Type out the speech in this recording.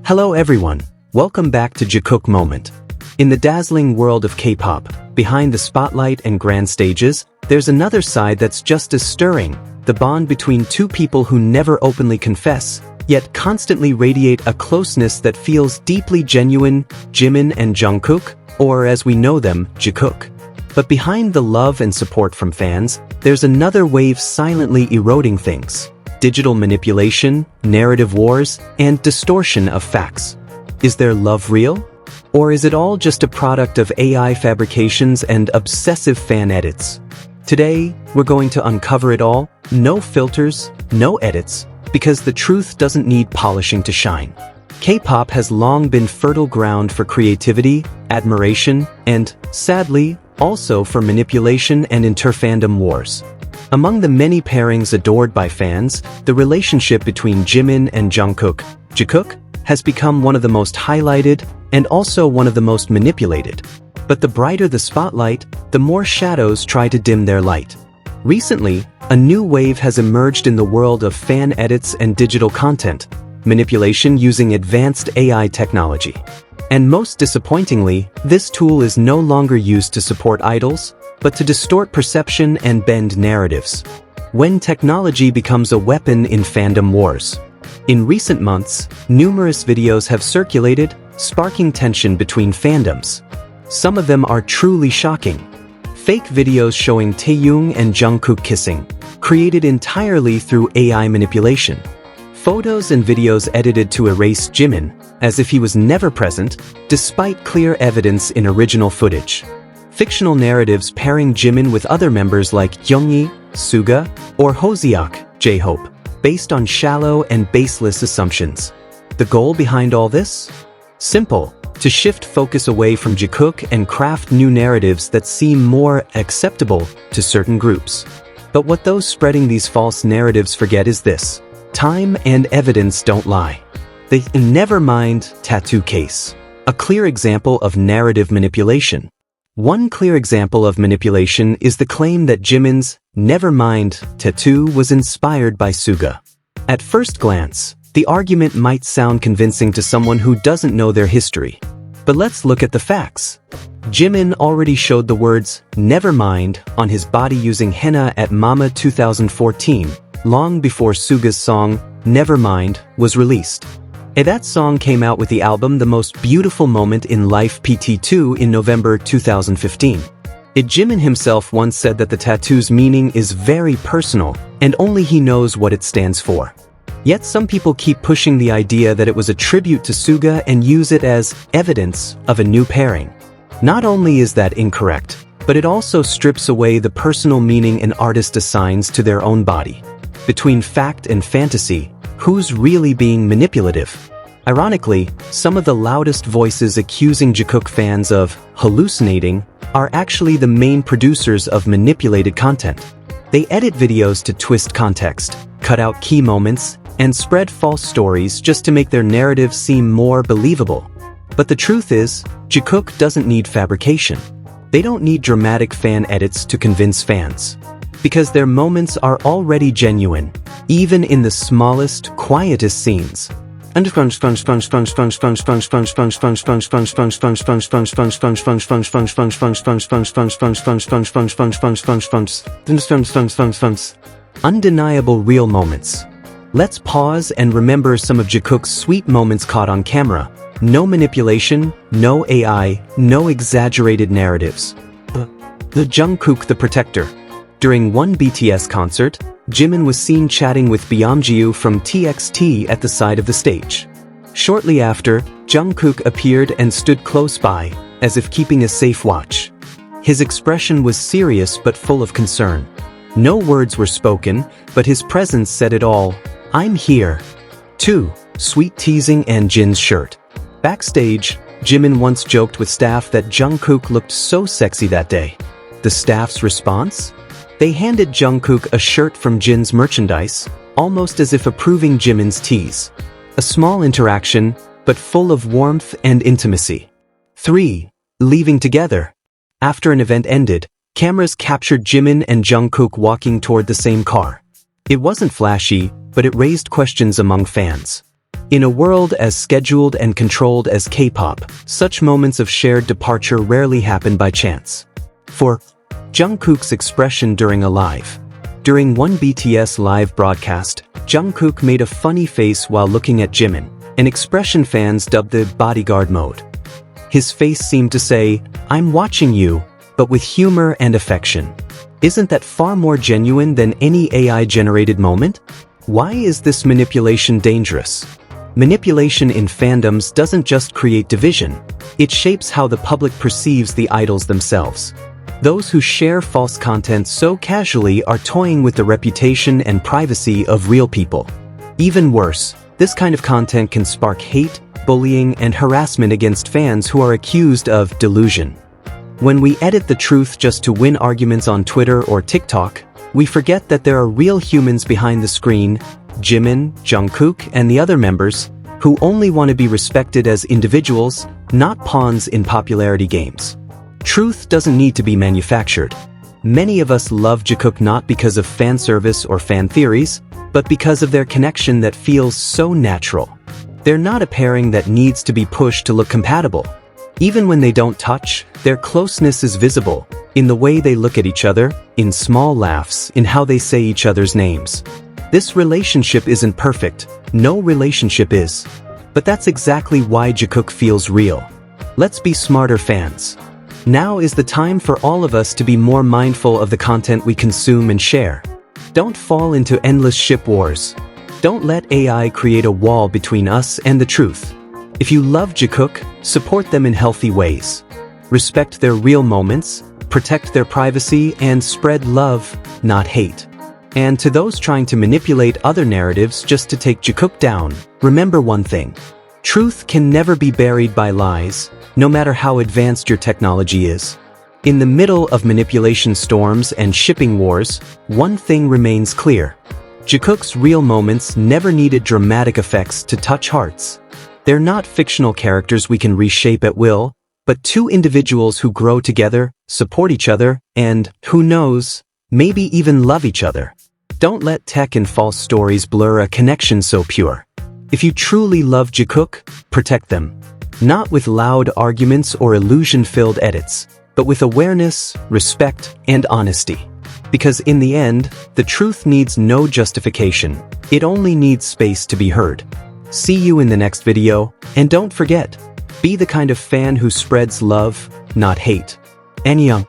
Hello everyone, welcome back to Jikook Moment. In the dazzling world of K-pop, behind the spotlight and grand stages, there's another side that's just as stirring, the bond between two people who never openly confess, yet constantly radiate a closeness that feels deeply genuine, Jimin and Jungkook, or as we know them, Jikook. But behind the love and support from fans, there's another wave silently eroding things. Digital manipulation, narrative wars, and distortion of facts. Is their love real? Or is it all just a product of AI fabrications and obsessive fan edits? Today, we're going to uncover it all, no filters, no edits, because the truth doesn't need polishing to shine. K-pop has long been fertile ground for creativity, admiration, and, sadly, also for manipulation and inter-fandom wars. Among the many pairings adored by fans, the relationship between Jimin and Jikook, has become one of the most highlighted and also one of the most manipulated. But the brighter the spotlight, the more shadows try to dim their light. Recently, a new wave has emerged in the world of fan edits and digital content, manipulation using advanced AI technology. And most disappointingly, this tool is no longer used to support idols, but to distort perception and bend narratives. When technology becomes a weapon in fandom wars. In recent months, numerous videos have circulated, sparking tension between fandoms. Some of them are truly shocking. Fake videos showing Taehyung and Jungkook kissing, created entirely through AI manipulation. Photos and videos edited to erase Jimin, as if he was never present, despite clear evidence in original footage. Fictional narratives pairing Jimin with other members like Yoongi, Suga, or Hoseok, J-Hope, based on shallow and baseless assumptions. The goal behind all this? Simple, to shift focus away from Jikook and craft new narratives that seem more acceptable to certain groups. But what those spreading these false narratives forget is this: time and evidence don't lie. The Nevermind tattoo case, a clear example of narrative manipulation. One clear example of manipulation is the claim that Jimin's Nevermind tattoo was inspired by Suga. At first glance, the argument might sound convincing to someone who doesn't know their history. But let's look at the facts. Jimin already showed the words Nevermind on his body using henna at Mama 2014, long before Suga's song Nevermind was released. That song came out with the album The Most Beautiful Moment in Life PT2 in November 2015. Jimin himself once said that the tattoo's meaning is very personal, and only he knows what it stands for. Yet some people keep pushing the idea that it was a tribute to Suga and use it as evidence of a new pairing. Not only is that incorrect, but it also strips away the personal meaning an artist assigns to their own body. Between fact and fantasy, who's really being manipulative? Ironically, some of the loudest voices accusing Jikook fans of hallucinating are actually the main producers of manipulated content. They edit videos to twist context, cut out key moments, and spread false stories just to make their narrative seem more believable. But the truth is, Jikook doesn't need fabrication. They don't need dramatic fan edits to convince fans. Because their moments are already genuine, even in the smallest, quietest scenes. Undeniable real moments. Let's pause and remember some of Jikook's sweet moments caught on camera. No manipulation, no AI, no exaggerated narratives. The Jungkook the Protector. During one BTS concert, Jimin was seen chatting with Byumgyu from TXT at the side of the stage. Shortly after, Jungkook appeared and stood close by, as if keeping a safe watch. His expression was serious but full of concern. No words were spoken, but his presence said it all. I'm here. 2. Sweet teasing and Jin's shirt. Backstage, Jimin once joked with staff that Jungkook looked so sexy that day. The staff's response? They handed Jungkook a shirt from Jin's merchandise, almost as if approving Jimin's tease. A small interaction, but full of warmth and intimacy. 3. Leaving together. After an event ended, cameras captured Jimin and Jungkook walking toward the same car. It wasn't flashy, but it raised questions among fans. In a world as scheduled and controlled as K-pop, such moments of shared departure rarely happen by chance. For Jungkook's expression during a live. During one BTS live broadcast, Jungkook made a funny face while looking at Jimin, an expression fans dubbed the bodyguard mode. His face seemed to say, "I'm watching you," but with humor and affection. Isn't that far more genuine than any AI-generated moment? Why is this manipulation dangerous? Manipulation in fandoms doesn't just create division, it shapes how the public perceives the idols themselves. Those who share false content so casually are toying with the reputation and privacy of real people. Even worse, this kind of content can spark hate, bullying, and harassment against fans who are accused of delusion. When we edit the truth just to win arguments on Twitter or TikTok, we forget that there are real humans behind the screen, Jimin, Jungkook, and the other members, who only want to be respected as individuals, not pawns in popularity games. Truth doesn't need to be manufactured. Many of us love Jungkook not because of fan service or fan theories, but because of their connection that feels so natural. They're not a pairing that needs to be pushed to look compatible. Even when they don't touch, their closeness is visible, in the way they look at each other, in small laughs, in how they say each other's names. This relationship isn't perfect, no relationship is. But that's exactly why Jungkook feels real. Let's be smarter fans. Now is the time for all of us to be more mindful of the content we consume and share. Don't fall into endless ship wars. Don't let AI create a wall between us and the truth. If you love Jungkook, support them in healthy ways. Respect their real moments, protect their privacy, and spread love, not hate. And to those trying to manipulate other narratives just to take Jungkook down, remember one thing. Truth can never be buried by lies, no matter how advanced your technology is. In the middle of manipulation storms and shipping wars, one thing remains clear. Jungkook's real moments never needed dramatic effects to touch hearts. They're not fictional characters we can reshape at will, but two individuals who grow together, support each other, and, who knows, maybe even love each other. Don't let tech and false stories blur a connection so pure. If you truly love Jungkook, protect them. Not with loud arguments or illusion-filled edits, but with awareness, respect, and honesty. Because in the end, the truth needs no justification. It only needs space to be heard. See you in the next video, and don't forget, be the kind of fan who spreads love, not hate. Annyeong.